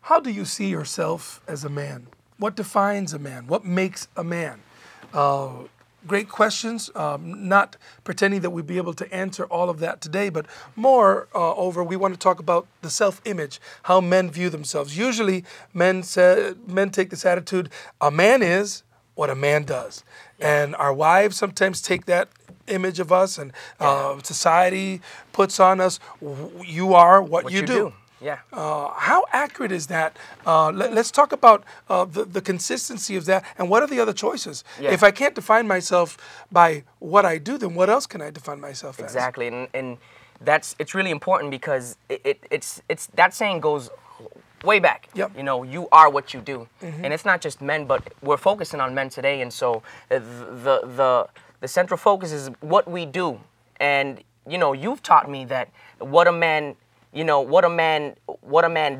How do you see yourself as a man? What defines a man? What makes a man? Great questions. Not pretending that we'd be able to answer all of that today, but more we want to talk about the self-image, how men view themselves. Usually, men take this attitude: a man is what a man does, and our wives sometimes take that image of us, and society puts on us: you are what you do. Yeah. How accurate is that? Let's talk about the consistency of that, and what are the other choices? Yeah. If I can't define myself by what I do, then what else can I define myself as? Exactly, and it's really important, because it's that saying goes way back. Yep. You know, you are what you do, and it's not just men, but we're focusing on men today, and so the central focus is what we do, and you know, you've taught me that what a man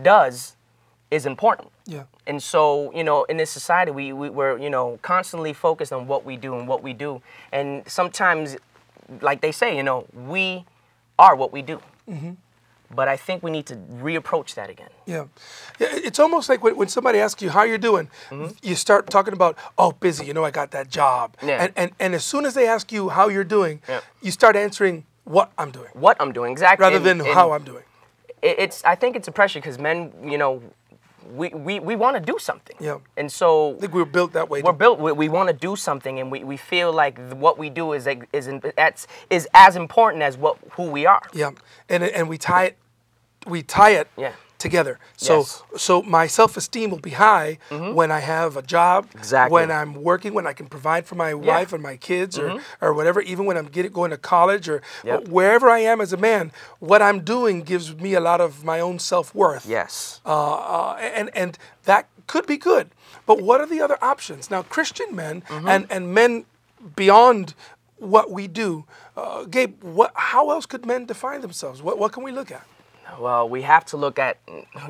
does is important. Yeah. And so, you know, in this society, we're, you know, constantly focused on what we do and what we do. And sometimes, like they say, you know, we are what we do. But I think we need to reapproach that again. Yeah. It's almost like when somebody asks you how you're doing, you start talking about, oh, busy, you know, I got that job. Yeah. And as soon as they ask you how you're doing, you start answering what I'm doing. What I'm doing, exactly. Rather than how I'm doing. I think it's a pressure, because men, you know, we want to do something. Yeah. And so I think we were built that way. We want to do something, and we feel like what we do is as important as who we are. Yeah. And we tie it together. So my self-esteem will be high when I have a job, when I'm working, when I can provide for my wife and my kids, or whatever, even when I'm going to college, or wherever I am as a man, what I'm doing gives me a lot of my own self-worth. Yes. And that could be good. But what are the other options? Now, Christian men and men beyond what we do, Gabe, how else could men define themselves? What can we look at? Well, we have to look at,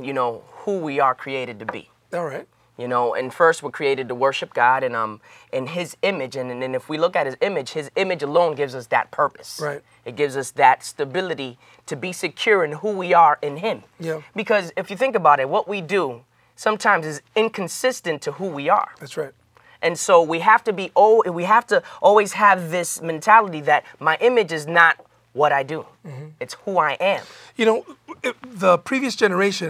you know, who we are created to be. All right. You know, and first we're created to worship God and in His image, and if we look at His image alone gives us that purpose. Right. It gives us that stability to be secure in who we are in Him. Yeah. Because if you think about it, what we do sometimes is inconsistent to who we are. That's right. And so we have to always have this mentality that my image is not what I do. It's who I am. You know, the previous generation,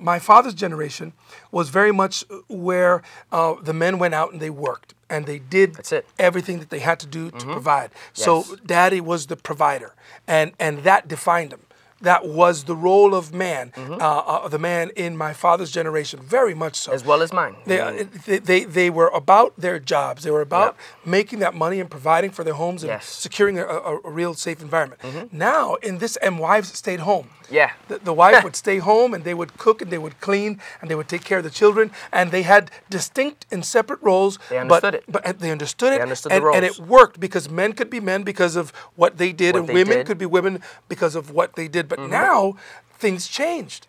my father's generation, was very much where the men went out and they worked. And they did everything that they had to do to provide. So daddy was the provider. And that defined him. That was the role of man, the man in my father's generation, very much so. As well as mine. They were about their jobs. They were about making that money and providing for their homes and securing a real safe environment. Now, in this, and wives stayed home. Yeah. The wife would stay home, and they would cook, and they would clean, and they would take care of the children, and they had distinct and separate roles. They understood it. But they understood it, They understood the roles. and it worked, because men could be men because of what they did, and women could be women because of what they did. But now, things changed.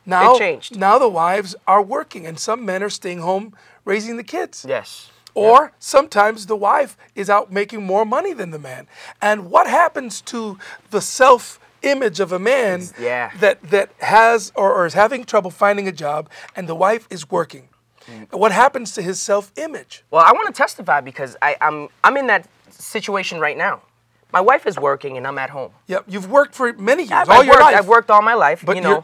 Now, it changed. Now the wives are working, and some men are staying home raising the kids. Yes. Or sometimes the wife is out making more money than the man. And what happens to the self-image of a man that has or is having trouble finding a job, and the wife is working? What happens to his self-image? Well, I want to testify, because I'm in that situation right now. My wife is working and I'm at home. Yeah, you've worked for many years, all your life. I've worked all my life. But you know,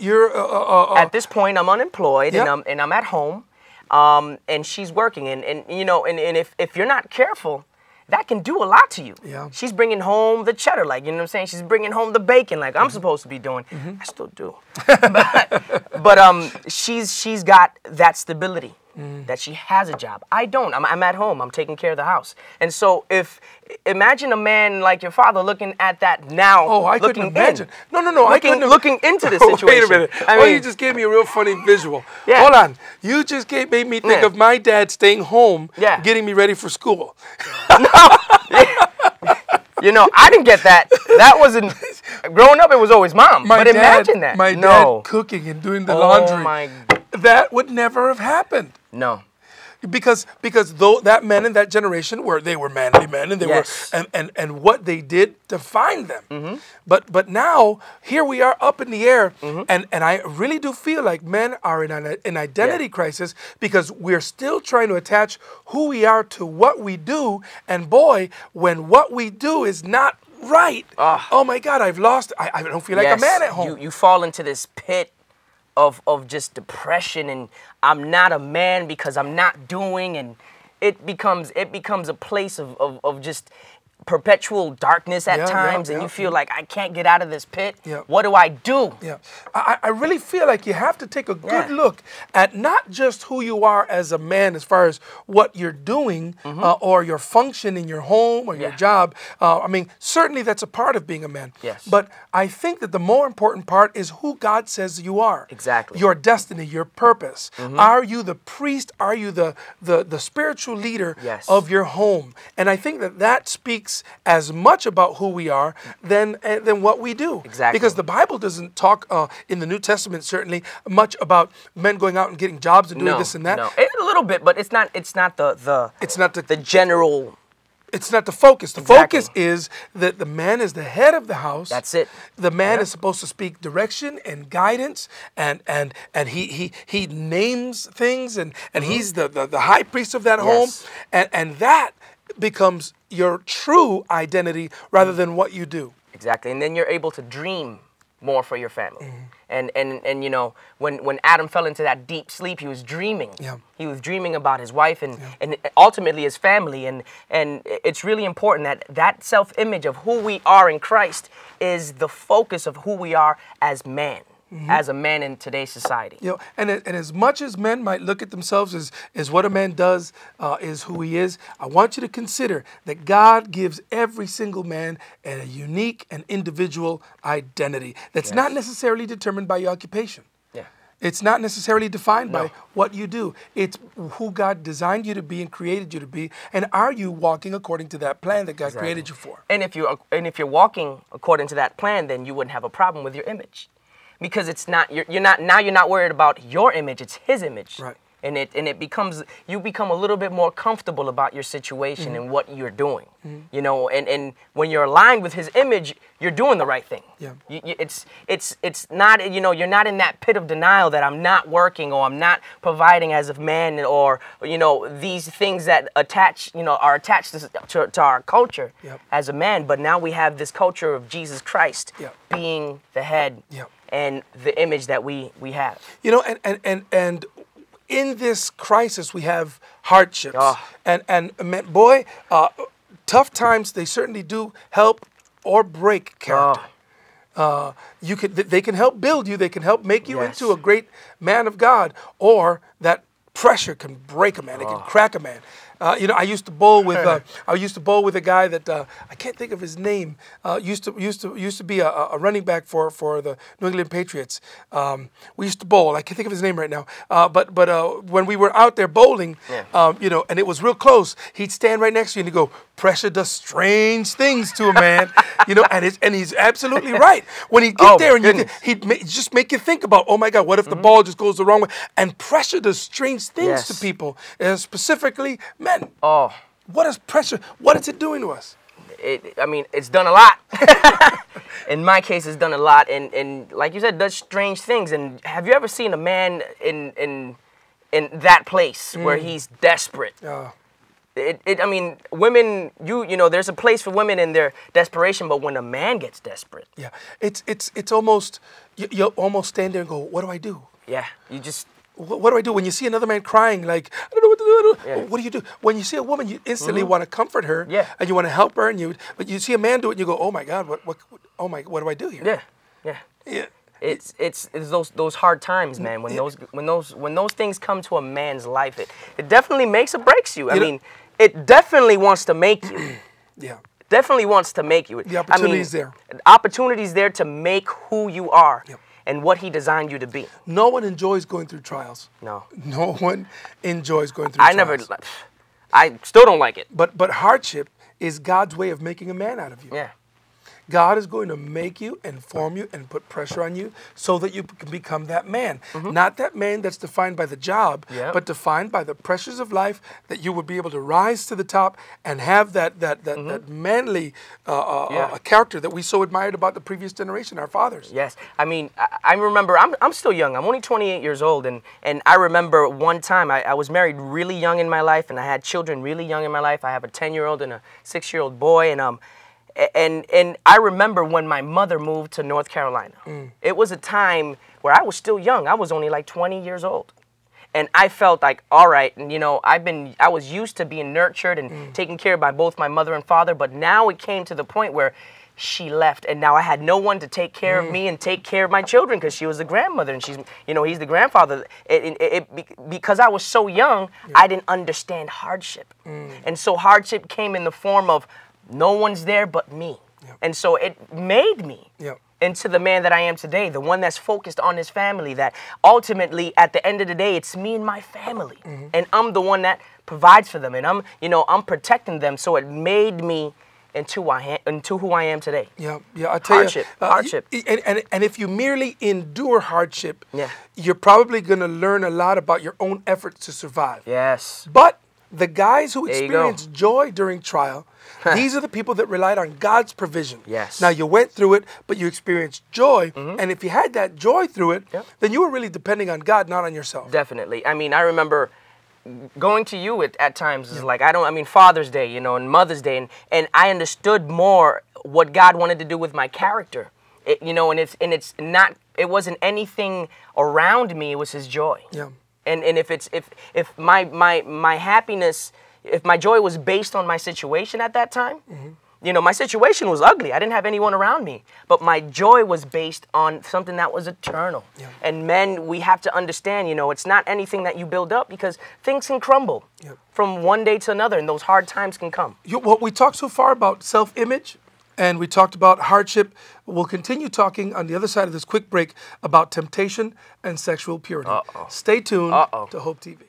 at this point, I'm unemployed and I'm at home, and she's working. And you know, and if you're not careful, that can do a lot to you. Yeah. She's bringing home the cheddar, like, you know what I'm saying? She's bringing home the bacon, like I'm supposed to be doing. I still do. but she's got that stability. That she has a job. I don't. I'm at home. I'm taking care of the house. And so imagine a man like your father looking at that now. Oh, I couldn't imagine. No, Looking into the situation. Wait a minute. I mean, you just gave me a real funny visual. Yeah. Hold on. You just made me think of my dad staying home, getting me ready for school. You know, I didn't get that. That wasn't, growing up, it was always mom. Imagine that. My dad cooking and doing the laundry. Oh, my. That would never have happened. No. Because though that men in that generation they were manly men, and they Yes. were and what they did defined them. But now here we are up in the air, and I really do feel like men are in an identity crisis, because we're still trying to attach who we are to what we do, and boy, when what we do is not right, oh my God, I've lost. I don't feel like a man at home. You fall into this pit of just depression, and I'm not a man because I'm not doing, and it becomes a place of just perpetual darkness at times, and you feel like I can't get out of this pit. What do I do? I really feel like you have to take a good look at not just who you are as a man as far as what you're doing or your function in your home or your job. I mean, certainly that's a part of being a man. But I think that the more important part is who God says you are. Exactly. Your destiny, your purpose. Are you the priest? Are you the spiritual leader of your home? And I think that speaks as much about who we are than what we do. Exactly. Because the Bible doesn't talk in the New Testament certainly much about men going out and getting jobs and doing this and that. No, a little bit, but it's not the general. It's not the focus. The focus is that the man is the head of the house. That's it. The man is supposed to speak direction and guidance, and he names things, and he's the high priest of that home, and that becomes your true identity rather than what you do. Exactly. And then you're able to dream more for your family. And you know, when Adam fell into that deep sleep, he was dreaming. He was dreaming about his wife and ultimately his family. And it's really important that self-image of who we are in Christ is the focus of who we are as man. As a man in today's society. And as much as men might look at themselves as what a man does is who he is, I want you to consider that God gives every single man a unique and individual identity that's not necessarily determined by your occupation. It's not necessarily defined by what you do. It's who God designed you to be and created you to be, and are you walking according to that plan that God created you for? And if you're walking according to that plan, then you wouldn't have a problem with your image. Because it's not you're not worried about your image, it's his image. And you become a little bit more comfortable about your situation and what you're doing. You know, and when you're aligned with his image, you're doing the right thing. It's not, you know, you're not in that pit of denial that I'm not working or I'm not providing as a man, or you know, these things that are attached to our culture as a man. But now we have this culture of Jesus Christ being the head and the image that we have. You know, and in this crisis, we have hardships, and boy, tough times, they certainly do help or break character. They can help build you. They can help make you into a great man of God, or that pressure can break a man. It can crack a man. You know, I used to bowl with a guy that I can't think of his name. Used to be a running back for the New England Patriots. We used to bowl. I can't think of his name right now. But when we were out there bowling, you know, and it was real close, he'd stand right next to you and he'd go, "Pressure does strange things to a man," you know, and he's absolutely right. When he'd get there and he'd just make you think about, oh my God, what if the ball just goes the wrong way? And pressure does strange things to people, specifically men. What is pressure? What is it doing to us? I mean, it's done a lot. In my case, it's done a lot, and like you said, does strange things. And have you ever seen a man in that place where he's desperate? I mean, women, you know, there's a place for women in their desperation, but when a man gets desperate, it's almost you almost stand there and go, "What do I do?" You just. What do I do when you see another man crying? Like, I don't know what to do. What do you do? When you see a woman, you instantly want to comfort her, and you want to help her, but you see a man do it, and you go, "Oh my God, what do I do here?" It's those hard times, man. When those things come to a man's life, it definitely makes or breaks you. I mean, it definitely wants to make you. Definitely wants to make you. The opportunity's there. Opportunities there to make who you are. And what he designed you to be. No one enjoys going through trials. No one enjoys going through trials. I still don't like it. But hardship is God's way of making a man out of you. God is going to make you and form you and put pressure on you so that you can become that man. Not that man that's defined by the job, but defined by the pressures of life, that you would be able to rise to the top and have that manly character that we so admired about the previous generation, our fathers. Yes. I mean, I remember, I'm still young. I'm only 28 years old. And I remember one time I was married really young in my life, and I had children really young in my life. I have a 10-year-old and a 6-year-old boy. And I remember when my mother moved to North Carolina. It was a time where I was still young. I was only like 20 years old. And I felt like, all right, and you know, I was used to being nurtured and taken care of by both my mother and father, but now it came to the point where she left, and now I had no one to take care of me and take care of my children, because she was the grandmother and she's, you know, he's the grandfather. Because I was so young, I didn't understand hardship. And so hardship came in the form of no one's there but me. And so it made me into the man that I am today, the one that's focused on his family, that ultimately at the end of the day, it's me and my family. And I'm the one that provides for them, and I'm protecting them. So it made me into who I am today. I tell hardship, you, hardship. And if you merely endure hardship, you're probably going to learn a lot about your own efforts to survive. Yes. But the guys who experience joy during trial, these are the people that relied on God's provision. Yes. Now, you went through it, but you experienced joy. And if you had that joy through it, then you were really depending on God, not on yourself. Definitely. I mean, I remember going to you at times is like, I mean, Father's Day, you know, and Mother's Day, and I understood more what God wanted to do with my character. You know, and it wasn't anything around me, it was his joy. And if my happiness, if my joy was based on my situation at that time, you know, my situation was ugly. I didn't have anyone around me. But my joy was based on something that was eternal. And men, we have to understand, you know, it's not anything that you build up, because things can crumble from one day to another, and those hard times can come. Well, we talked so far about self-image, and we talked about hardship. We'll continue talking on the other side of this quick break about temptation and sexual purity. Stay tuned to Hope TV.